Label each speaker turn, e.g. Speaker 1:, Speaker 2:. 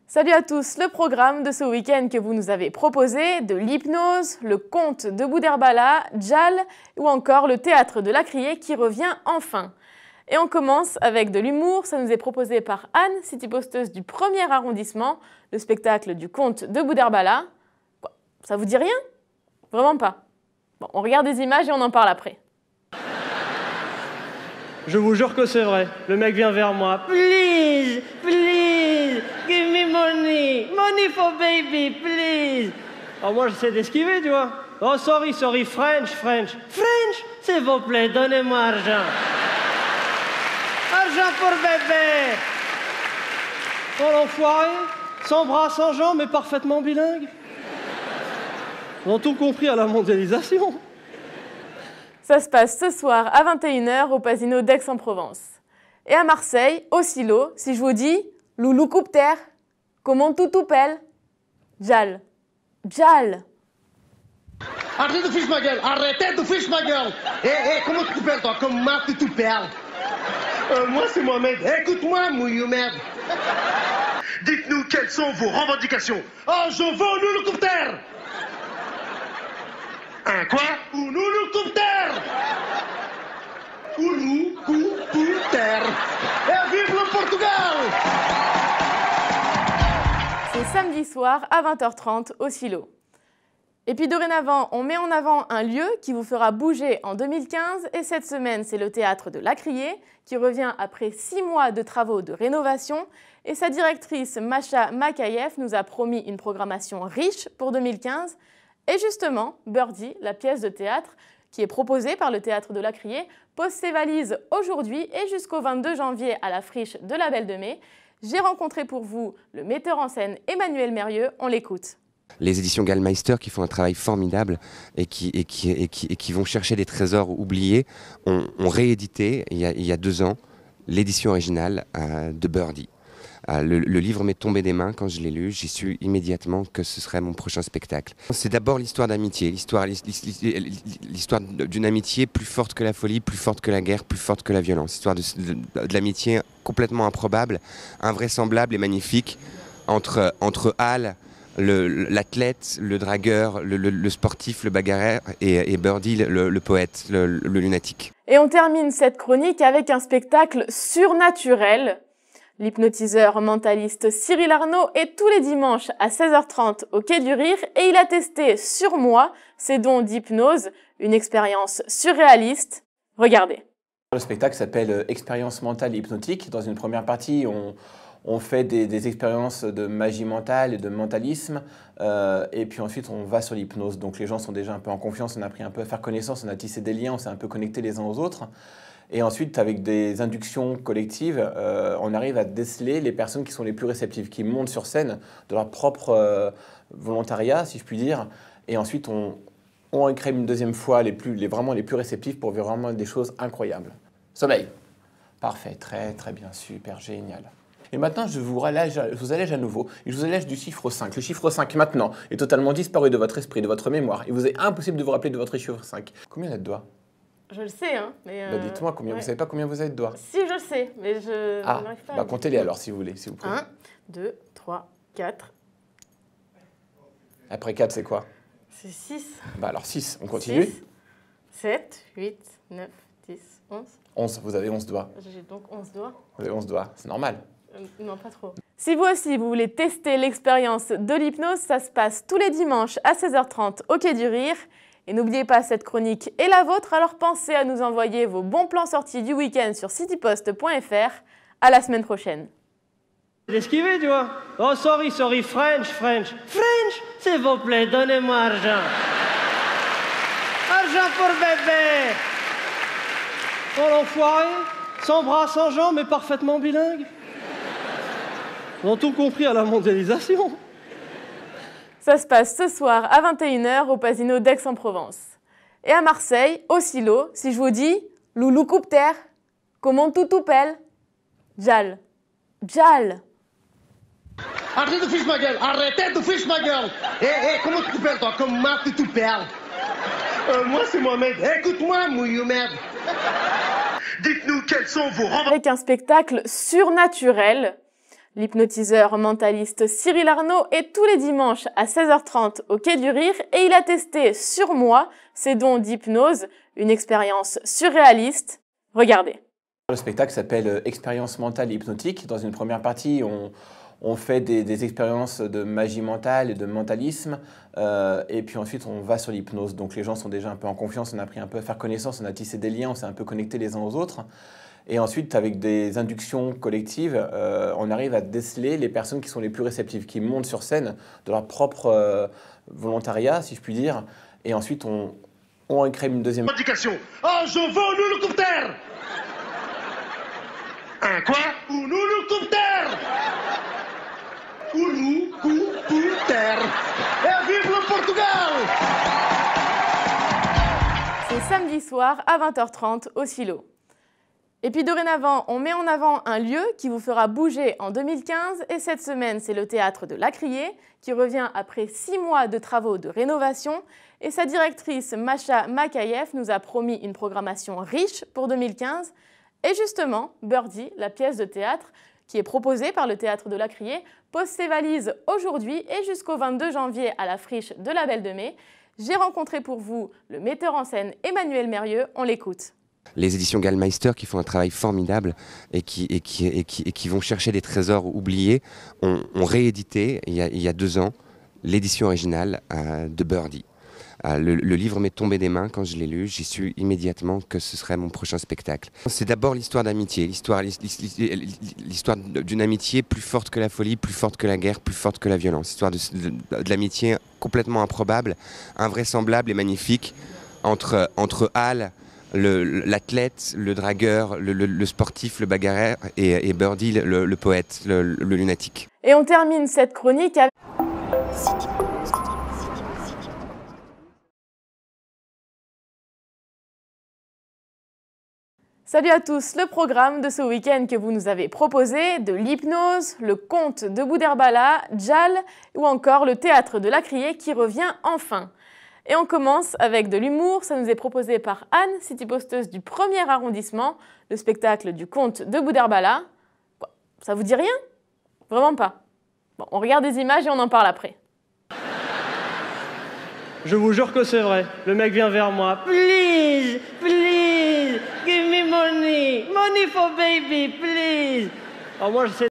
Speaker 1: Salut à tous, le programme de ce week-end que vous nous avez proposé, de l'hypnose, le conte de Boudherbala, Djal ou encore le théâtre de la Criée qui revient enfin. Et on commence avec de l'humour, ça nous est proposé par Anne, cityposteuse du 1er arrondissement, le spectacle du conte de Boudherbala. Quoi, ça vous dit rien? Vraiment pas. Bon, on regarde des images et on en parle après.
Speaker 2: Je vous jure que c'est vrai. Le mec vient vers moi. Please, please, give me money. Money for baby, please. Alors moi, j'essaie d'esquiver, tu vois. Oh, sorry, sorry, French, French. French, s'il vous plaît, donnez-moi argent. Argent pour bébé. Oh, l'enfoiré. Sans bras, sans jambes, mais parfaitement bilingue. Ils ont tout compris à la mondialisation.
Speaker 1: Ça se passe ce soir à 21h au Pasino d'Aix-en-Provence. Et à Marseille, au Silo, si je vous dis Loulou Coupter, comment tout pèle? Djal. Djal.
Speaker 3: Arrêtez de fiche ma gueule, arrêtez de fiche ma gueule. Comment tu t'appelles toi? Comment tu t'appelles? Moi c'est Mohamed. Écoute-moi, mouillou merde. Dites-nous quelles sont vos revendications. Oh, je veux un hélicoptère. Un quoi? Un hélicoptère. Hélicoptère. Et vive le Portugal.
Speaker 1: C'est samedi soir à 20h30 au Silo. Et puis dorénavant, on met en avant un lieu qui vous fera bouger en 2015 et cette semaine, c'est le théâtre de la Criée qui revient après 6 mois de travaux de rénovation et sa directrice Masha Makayev nous a promis une programmation riche pour 2015 et justement, Birdie, la pièce de théâtre qui est proposée par le théâtre de la Criée, pose ses valises aujourd'hui et jusqu'au 22 janvier à la friche de la Belle de Mai. J'ai rencontré pour vous le metteur en scène Emmanuel Mérieux, on l'écoute.
Speaker 4: Les éditions Gallmeister qui font un travail formidable et qui vont chercher des trésors oubliés ont réédité il y a 2 ans l'édition originale de Birdie. Le livre m'est tombé des mains quand je l'ai lu, j'ai su immédiatement que ce serait mon prochain spectacle. C'est d'abord l'histoire d'amitié, l'histoire d'une amitié plus forte que la folie, plus forte que la guerre, plus forte que la violence. L'histoire de l'amitié complètement improbable, invraisemblable et magnifique entre Hal, l'athlète, le dragueur, le sportif, le bagarreur et Birdie, le poète, le lunatique.
Speaker 1: Et on termine cette chronique avec un spectacle surnaturel. L'hypnotiseur mentaliste Cyril Arnaud est tous les dimanches à 16h30 au Quai du Rire et il a testé sur moi ses dons d'hypnose, une expérience surréaliste. Regardez.
Speaker 5: Le spectacle s'appelle Expérience mentale et hypnotique. Dans une première partie, on fait des expériences de magie mentale et de mentalisme et puis ensuite on va sur l'hypnose. Donc les gens sont déjà un peu en confiance, on a appris un peu à faire connaissance, on a tissé des liens, on s'est un peu connectés les uns aux autres. Et ensuite, avec des inductions collectives, on arrive à déceler les personnes qui sont les plus réceptives, qui montent sur scène de leur propre volontariat, si je puis dire. Et ensuite, on crée une deuxième fois vraiment les plus réceptifs pour vivre vraiment des choses incroyables. Sommeil. Parfait, très très bien, super, génial. Et maintenant, je vous allège à nouveau, et je vous allège du chiffre 5. Le chiffre 5, maintenant, est totalement disparu de votre esprit, de votre mémoire. Il vous est impossible de vous rappeler de votre chiffre 5. Combien il y a de doigts?
Speaker 1: Je le sais, hein, mais...
Speaker 5: Bah dites-moi, combien vous savez pas combien vous avez de doigts?
Speaker 1: Si, je le sais, mais je n'arrive pas à...
Speaker 5: comptez-les alors, si vous voulez, s'il vous plaît.
Speaker 1: 1, 2, 3, 4.
Speaker 5: Après 4, c'est quoi?
Speaker 1: C'est 6.
Speaker 5: Bah alors 6, on continue.
Speaker 1: 6, 7, 8, 9, 10, 11.
Speaker 5: 11, vous avez 11 doigts.
Speaker 1: J'ai donc 11 doigts.
Speaker 5: Vous avez 11 doigts, c'est normal.
Speaker 1: Non, pas trop. Si vous aussi, vous voulez tester l'expérience de l'hypnose, ça se passe tous les dimanches à 16h30 au Quai du Rire. Et n'oubliez pas, cette chronique est la vôtre, alors pensez à nous envoyer vos bons plans sortis du week-end sur citypost.fr. À la semaine prochaine.
Speaker 2: L'esquiver, tu vois. Oh, sorry, sorry, French, French. French, s'il vous plaît, donnez-moi argent. Argent pour bébé. Oh, l'enfoiré. Sans bras, sans jambes, mais parfaitement bilingue. Ils ont tout compris à la mondialisation.
Speaker 1: Ça se passe ce soir à 21h au Pasino d'Aix-en-Provence. Et à Marseille, au Silo, si je vous dis Loulou Coupter, comment tout pèle? Djal. Djal.
Speaker 3: Arrêtez de fiche ma gueule, arrêtez de fiche ma gueule. Comment tu t'appelles toi? Comment tu t'appelles? Moi, c'est Mohamed. Écoute-moi, mouillou merde. Dites-nous quels sont vos...
Speaker 1: Avec un spectacle surnaturel, l'hypnotiseur mentaliste Cyril Arnaud est tous les dimanches à 16h30 au Quai du Rire et il a testé sur moi ses dons d'hypnose, une expérience surréaliste. Regardez.
Speaker 5: Le spectacle s'appelle Expérience mentale et hypnotique. Dans une première partie, on fait des expériences de magie mentale et de mentalisme. Et puis ensuite, on va sur l'hypnose. Donc les gens sont déjà un peu en confiance, on a appris un peu à faire connaissance, on a tissé des liens, on s'est un peu connectés les uns aux autres. Et ensuite, avec des inductions collectives, on arrive à déceler les personnes qui sont les plus réceptives, qui montent sur scène de leur propre volontariat, si je puis dire. Et ensuite, on crée une deuxième...
Speaker 3: Indication. Oh, je veux un hélicoptère. Un quoi? Un hélicoptère. Hélicoptère. Et vive le Portugal.
Speaker 1: C'est samedi soir à 20h30 au Silo. Et puis dorénavant, on met en avant un lieu qui vous fera bouger en 2015 et cette semaine, c'est le théâtre de La Criée qui revient après 6 mois de travaux de rénovation et sa directrice Masha Makayev nous a promis une programmation riche pour 2015 et justement, Birdie, la pièce de théâtre qui est proposée par le théâtre de La Criée, pose ses valises aujourd'hui et jusqu'au 22 janvier à la friche de la Belle de Mai. J'ai rencontré pour vous le metteur en scène Emmanuel Mérieux, on l'écoute.
Speaker 4: Les éditions Gallmeister qui font un travail formidable et qui vont chercher des trésors oubliés ont réédité il y a 2 ans l'édition originale de Birdie. Le livre m'est tombé des mains quand je l'ai lu, j'ai su immédiatement que ce serait mon prochain spectacle. C'est d'abord l'histoire d'amitié, l'histoire d'une amitié plus forte que la folie, plus forte que la guerre, plus forte que la violence. L'histoire de l'amitié complètement improbable, invraisemblable et magnifique entre Hal, l'athlète, le dragueur, le sportif, le bagarreur et Birdie, le poète, le lunatique.
Speaker 1: Et on termine cette chronique avec... Salut à tous, le programme de ce week-end que vous nous avez proposé, de l'hypnose, le conte de Boudherbala, Djal ou encore le théâtre de La Criée qui revient enfin. Et on commence avec de l'humour, ça nous est proposé par Anne, city-posteuse du 1er arrondissement, le spectacle du conte de Boudherbala. Quoi, ça vous dit rien? Vraiment pas. Bon, on regarde des images et on en parle après.
Speaker 2: Je vous jure que c'est vrai. Le mec vient vers moi. Please, please, give me money. Money for baby, please. Alors moi, je sais